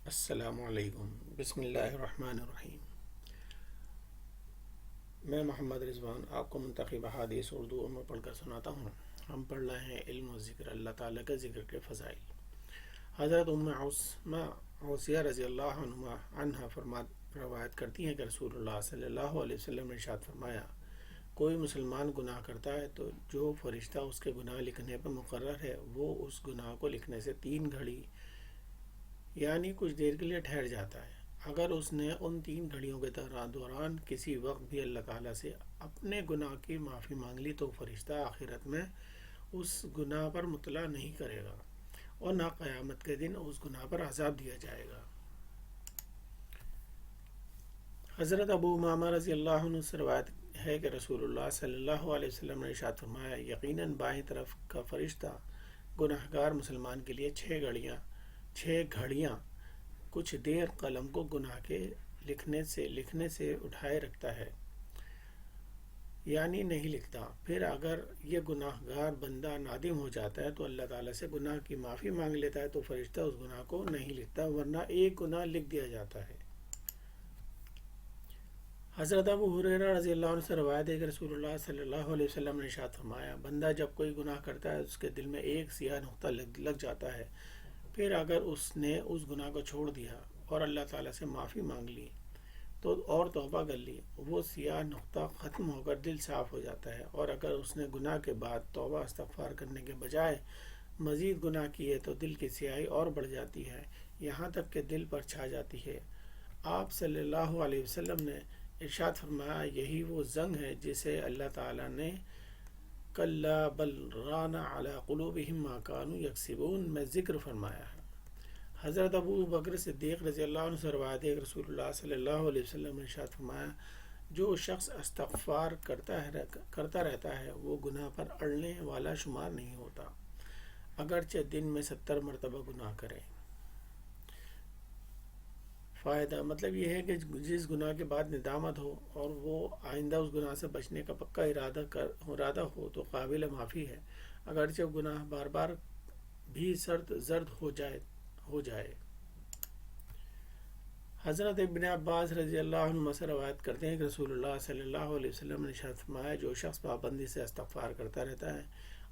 السلام علیکم۔ بسم اللہ الرحمن الرحیم۔ میں محمد رضوان آپ کو منتخب احادیث اردو میں پڑھ کر سناتا ہوں۔ ہم پڑھ رہے ہیں علم و ذکر، اللہ تعالیٰ کا ذکر کے فضائل۔ حضرت عوسیہ رضی اللہ عنہ روایت کرتی ہیں کہ رسول اللہ صلی اللہ علیہ وسلم نے ارشاد فرمایا، کوئی مسلمان گناہ کرتا ہے تو جو فرشتہ اس کے گناہ لکھنے پر مقرر ہے وہ اس گناہ کو لکھنے سے 3 گھڑی یعنی کچھ دیر کے لیے ٹھہر جاتا ہے۔ اگر اس نے ان 3 گھڑیوں کے دوران کسی وقت بھی اللہ تعالیٰ سے اپنے گناہ کی معافی مانگ لی تو فرشتہ آخرت میں اس گناہ پر مطلع نہیں کرے گا اور نہ قیامت کے دن اس گناہ پر عذاب دیا جائے گا۔ حضرت ابو امامہ رضی اللہ عنہ سے روایت ہے کہ رسول اللہ صلی اللہ علیہ وسلم نے ارشاد فرمایا، یقیناً بائیں طرف کا فرشتہ گناہگار مسلمان کے لیے 6 گھڑیاں کچھ دیر قلم کو گناہ کے لکھنے سے اٹھائے رکھتا ہے، یعنی نہیں لکھتا۔ پھر اگر یہ گناہ گار بندہ نادم ہو جاتا ہے تو اللہ تعالیٰ سے گناہ کی معافی مانگ لیتا ہے تو فرشتہ اس گناہ کو نہیں لکھتا، ورنہ ایک گناہ لکھ دیا جاتا ہے۔ حضرت ابو ہریرہ رضی اللہ عنہ سے روایت ہے کہ رسول اللہ صلی اللہ علیہ وسلم نے ارشاد فرمایا، بندہ جب کوئی گناہ کرتا ہے اس کے دل میں ایک سیاہ نقطہ لگ جاتا ہے، پھر اگر اس نے اس گناہ کو چھوڑ دیا اور اللہ تعالیٰ سے معافی مانگ لی اور توبہ کر لی، وہ سیاہ نقطہ ختم ہو کر دل صاف ہو جاتا ہے، اور اگر اس نے گناہ کے بعد توبہ استغفار کرنے کے بجائے مزید گناہ کیے تو دل کی سیاہی اور بڑھ جاتی ہے، یہاں تک کہ دل پر چھا جاتی ہے۔ آپ صلی اللہ علیہ وسلم نے ارشاد فرمایا، یہی وہ زنگ ہے جسے اللہ تعالیٰ نے کلا بل ران علی قلوبہم ما کانوا یکسبون میں ذکر فرمایا ہے۔ حضرت ابو بکر صدیق رضی اللہ عنہ سے روایت ہے کہ رسول اللہ صلی اللہ علیہ وسلم نے ارشاد فرمایا، جو شخص استغفار کرتا رہتا ہے وہ گناہ پر اڑنے والا شمار نہیں ہوتا، اگرچہ دن میں 70 مرتبہ گناہ کرے۔ فائدہ مطلب یہ ہے کہ جس گناہ کے بعد ندامت ہو اور وہ آئندہ اس گناہ سے بچنے کا پکا ارادہ ہو تو قابل معافی ہے، اگرچہ گناہ بار بار بھی زرد ہو جائے۔ حضرت ابن عباس رضی اللہ عنہ سے روایت کرتے ہیں کہ رسول اللہ صلی اللہ علیہ وسلم نے ارشاد فرمایا، جو شخص پابندی سے استغفار کرتا رہتا ہے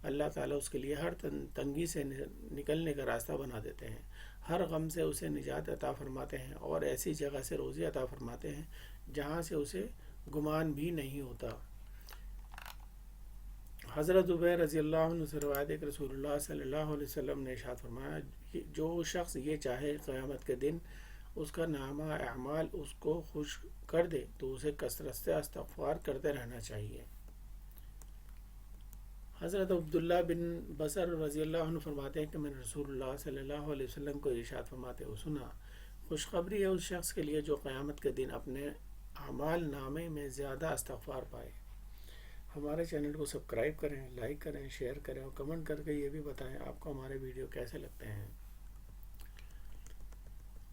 اللہ تعالیٰ اس کے لیے ہر تنگی سے نکلنے کا راستہ بنا دیتے ہیں، ہر غم سے اسے نجات عطا فرماتے ہیں اور ایسی جگہ سے روزی عطا فرماتے ہیں جہاں سے اسے گمان بھی نہیں ہوتا۔ حضرت زبیر رضی اللہ عنہ سے روایت ہے کہ رسول اللہ صلی اللہ علیہ وسلم نے ارشاد فرمایا، جو شخص یہ چاہے قیامت کے دن اس کا نامہ اعمال اس کو خوش کر دے تو اسے کثرت سے استغفار کرتے رہنا چاہیے۔ حضرت عبداللہ بن بصر رضی اللہ عنہ فرماتے ہیں کہ میں نے رسول اللہ صلی اللہ علیہ وسلم کو ارشاد فرماتے ہوئے سنا، خوشخبری ہے اس شخص کے لیے جو قیامت کے دن اپنے اعمال نامے میں زیادہ استغفار پائے۔ ہمارے چینل کو سبسکرائب کریں، لائک کریں، شیئر کریں اور کمنٹ کر کے یہ بھی بتائیں آپ کو ہمارے ویڈیو کیسے لگتے ہیں۔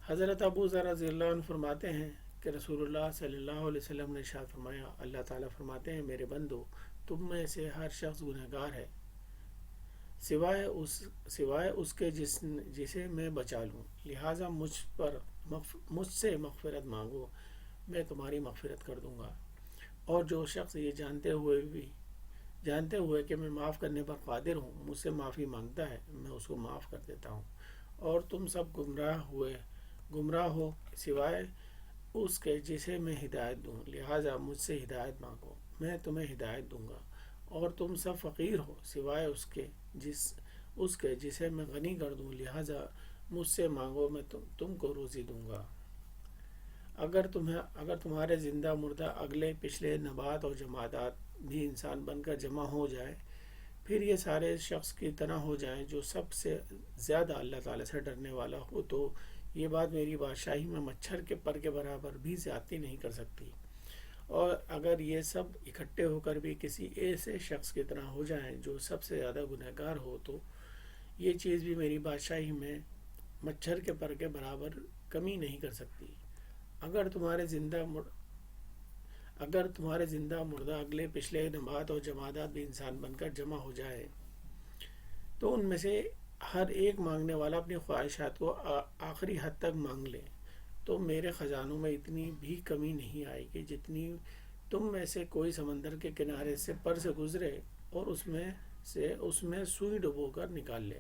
حضرت ابو ذر رضی اللہ عنہ فرماتے ہیں کہ رسول اللہ صلی اللہ علیہ وسلم نے ارشاد فرمایا، اللہ تعالیٰ فرماتے ہیں، میرے بندو تم میں سے ہر شخص گنہگار ہے سوائے اس کے جسے میں بچا لوں، لہٰذا مجھ سے مغفرت مانگو، میں تمہاری مغفرت کر دوں گا۔ اور جو شخص یہ جانتے ہوئے کہ میں معاف کرنے پر قادر ہوں مجھ سے معافی مانگتا ہے میں اس کو معاف کر دیتا ہوں۔ اور تم سب گمراہ ہو سوائے اس کے جسے میں ہدایت دوں، لہٰذا مجھ سے ہدایت مانگو، میں تمہیں ہدایت دوں گا۔ اور تم سب فقیر ہو سوائے اس کے جسے میں غنی کر دوں، لہٰذا مجھ سے مانگو، میں تم کو روزی دوں گا۔ اگر تمہارے زندہ مردہ اگلے پچھلے نبات اور جمادات بھی انسان بن کر جمع ہو جائے، پھر یہ سارے شخص کی طرح ہو جائیں جو سب سے زیادہ اللہ تعالیٰ سے ڈرنے والا ہو، تو یہ بات میری بادشاہی میں مچھر کے پر کے برابر بھی زیادتی نہیں کر سکتی۔ اور اگر یہ سب اکٹھے ہو کر بھی کسی ایسے شخص کی طرح ہو جائیں جو سب سے زیادہ گنہگار ہو تو یہ چیز بھی میری بادشاہی میں مچھر کے پر کے برابر کمی نہیں کر سکتی۔ اگر تمہارے زندہ مردہ اگلے پچھلے نبات اور جمادات بھی انسان بن کر جمع ہو جائے تو ان میں سے ہر ایک مانگنے والا اپنی خواہشات کو آخری حد تک مانگ لے تو میرے خزانوں میں اتنی بھی کمی نہیں آئے گی جتنی تم میں سے کوئی سمندر کے کنارے سے پر سے گزرے اور اس میں سوئی ڈبو کر نکال لے.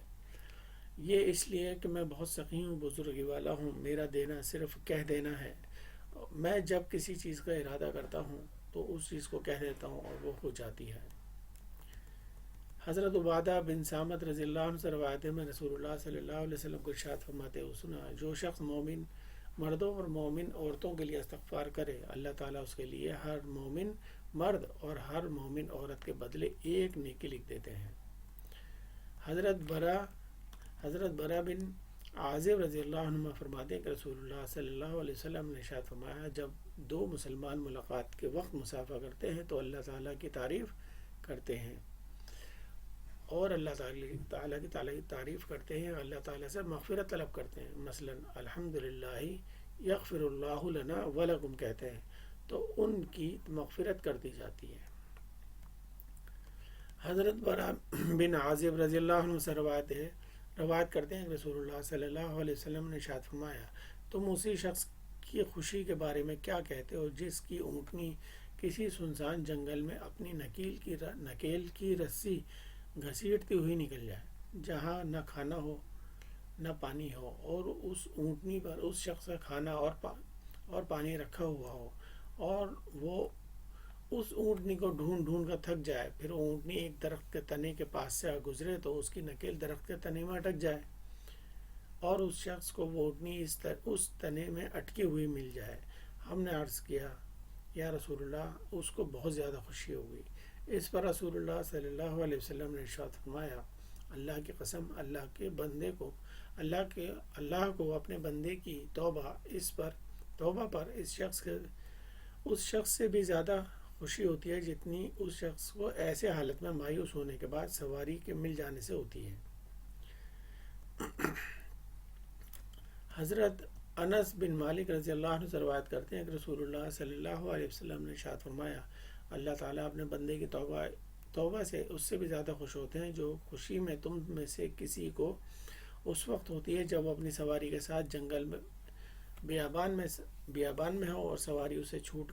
یہ اس لیے کہ میں بہت سخی ہوں، بزرگی والا ہوں، میرا دینا صرف کہہ دینا ہے. میں جب کسی چیز کا ارادہ کرتا ہوں تو اس چیز کو کہہ دیتا ہوں اور وہ ہو جاتی ہے. حضرت عبادہ بن سامت رضی اللہ عنہ سے روایت ہے، میں رسول اللہ صلی اللہ علیہ وسلم کو ارشاد فرماتے ہوئے سنا، جو شخص مومن مردوں اور مومن عورتوں کے لیے استغفار کرے، اللہ تعالیٰ اس کے لیے ہر مومن مرد اور ہر مومن عورت کے بدلے ایک نیکی لکھ دیتے ہیں. حضرت برا بن عازب رضی اللہ عنہ فرماتے ہیں کہ رسول اللہ صلی اللہ علیہ وسلم نے ارشاد فرمایا، جب دو مسلمان ملاقات کے وقت مصافحہ کرتے ہیں تو اللہ تعالیٰ کی تعریف کرتے ہیں اور اللہ تعالیٰ کی تعریف کرتے ہیں، اللہ تعالیٰ سے مغفرت طلب کرتے ہیں. مثلا الحمدللہ یغفر اللہ لنا ولکم کہتے ہیں تو ان کی مغفرت کر دی جاتی ہے. حضرت برا بن عازب رضی اللہ عنہ سے روایت کرتے ہیں کہ رسول اللہ صلی اللہ علیہ وسلم نے ارشاد فرمایا، تم اسی شخص کی خوشی کے بارے میں کیا کہتے ہو جس کی اونٹنی کسی سنسان جنگل میں اپنی نکیل کی رسی گھسیٹتی ہوئی نکل جائے، جہاں نہ کھانا ہو نہ پانی ہو، اور اس اونٹنی پر اس شخص کا کھانا اور پانی رکھا ہوا ہو، اور وہ اس اونٹنی کو ڈھونڈ کر تھک جائے، پھر اونٹنی ایک درخت کے تنے کے پاس سے گزرے تو اس کی نکیل درخت کے تنے میں اٹک جائے اور اس شخص کو وہ اونٹنی اس تنے میں اٹکی ہوئی مل جائے. ہم نے عرض کیا، یا رسول اللہ، اس کو بہت زیادہ خوشی ہوگی. اس پر رسول اللہ صلی اللہ علیہ وسلم نے ارشاد فرمایا، اللہ کی قسم، اللہ کو اپنے بندے کی توبہ پر اس شخص سے بھی زیادہ خوشی ہوتی ہے جتنی اس شخص کو ایسے حالت میں مایوس ہونے کے بعد سواری کے مل جانے سے ہوتی ہے. حضرت انس بن مالک رضی اللہ عنہ سے روایت کرتے ہیں کہ رسول اللہ صلی اللہ علیہ وسلم نے ارشاد فرمایا، اللہ تعالیٰ اپنے بندے کی توبہ سے اس سے بھی زیادہ خوش ہوتے ہیں جو خوشی میں تم میں سے کسی کو اس وقت ہوتی ہے جب وہ اپنی سواری کے ساتھ جنگل میں بیابان میں ہو اور سواری اسے چھوٹ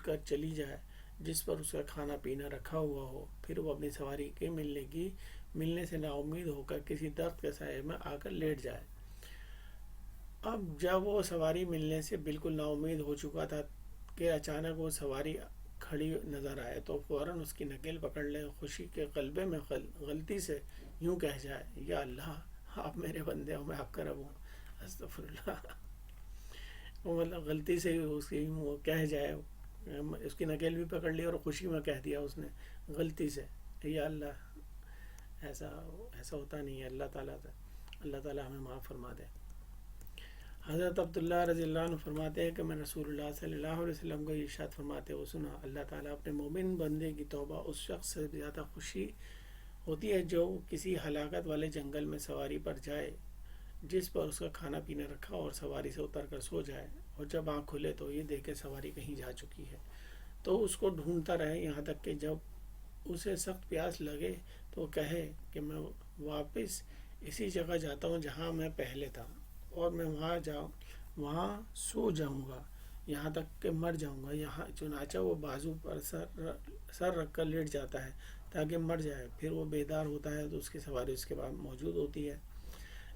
کر چلی جائے جس پر اس کا کھانا پینا رکھا ہوا ہو، پھر وہ اپنی سواری کے ملنے سے نا امید ہو کر کسی درخت کے سائے میں آ کر لیٹ جائے. اب جب وہ سواری ملنے سے بالکل نا امید ہو چکا تھا کہ اچانک وہ سواری کھڑی نظر آئے تو فوراً اس کی نکیل پکڑ لے، خوشی کے قلبے میں غلطی سے یوں کہہ جائے، یا اللہ آپ میرے بندے ہو، میں آپ کا رب ہوں، استغفر اللہ. وہ مطلب غلطی سے اس کی وہ کہہ جائے، اس کی نکیل بھی پکڑ لی اور خوشی میں کہہ دیا اس نے غلطی سے، یا اللہ ایسا ہوتا نہیں ہے. اللہ تعالیٰ ہمیں معاف فرما دے. حضرت عبداللہ رضی اللہ عنہ فرماتے ہیں کہ میں رسول اللہ صلی اللہ علیہ وسلم کو ارشاد فرماتے ہوئے سنا، اللہ تعالیٰ اپنے مومن بندے کی توبہ اس شخص سے زیادہ خوشی ہوتی ہے جو کسی ہلاکت والے جنگل میں سواری پر جائے جس پر اس کا کھانا پینا رکھا اور سواری سے اتر کر سو جائے، اور جب آنکھ کھلے تو یہ دیکھے سواری کہیں جا چکی ہے تو اس کو ڈھونڈتا رہے یہاں تک کہ جب اسے سخت پیاس لگے تو کہے کہ میں واپس اسی جگہ جاتا ہوں جہاں میں پہلے تھا، اور میں وہاں سو جاؤں گا یہاں تک کہ مر جاؤں گا. چنانچہ وہ بازو پر سر رکھ کر لیٹ جاتا ہے تاکہ مر جائے، پھر وہ بیدار ہوتا ہے تو اس کی سواری اس کے بعد موجود ہوتی ہے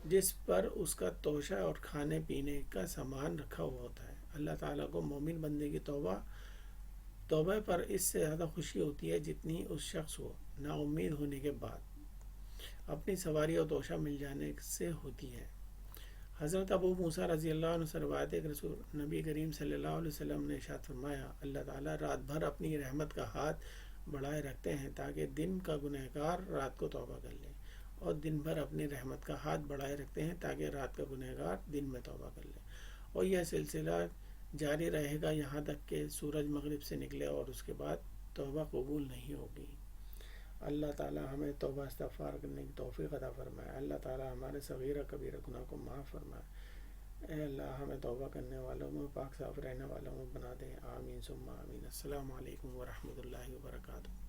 جس پر اس کا توشہ اور کھانے پینے کا سامان رکھا ہوا ہوتا ہے. اللہ تعالیٰ کو مومن بندے کی توبہ پر اس سے زیادہ خوشی ہوتی ہے جتنی اس شخص کو نا امید ہونے کے بعد اپنی سواری اور توشہ مل جانے سے ہوتی ہے. حضرت ابو موسیٰ رضی اللہ عنہ سے روایت ہے کہ رسول نبی کریم صلی اللہ علیہ وسلم نے ارشاد فرمایا، اللہ تعالیٰ رات بھر اپنی رحمت کا ہاتھ بڑھائے رکھتے ہیں تاکہ دن کا گنہگار رات کو توبہ کر لے، اور دن بھر اپنی رحمت کا ہاتھ بڑھائے رکھتے ہیں تاکہ رات کا گنہگار دن میں توبہ کر لے، اور یہ سلسلہ جاری رہے گا یہاں تک کہ سورج مغرب سے نکلے اور اس کے بعد توبہ قبول نہیں ہوگی. اللہ تعالیٰ ہمیں توبہ استغفار کرنے کی توفیق عطا فرمائے. اللہ تعالیٰ ہمارے صغیرہ کبیرہ گناہ کو معاف فرمائے. اے اللہ ہمیں توبہ کرنے والوں میں، پاک صاف رہنے والوں میں بنا دیں. آمین ثم آمین. السلام علیکم ورحمۃ اللہ وبرکاتہ.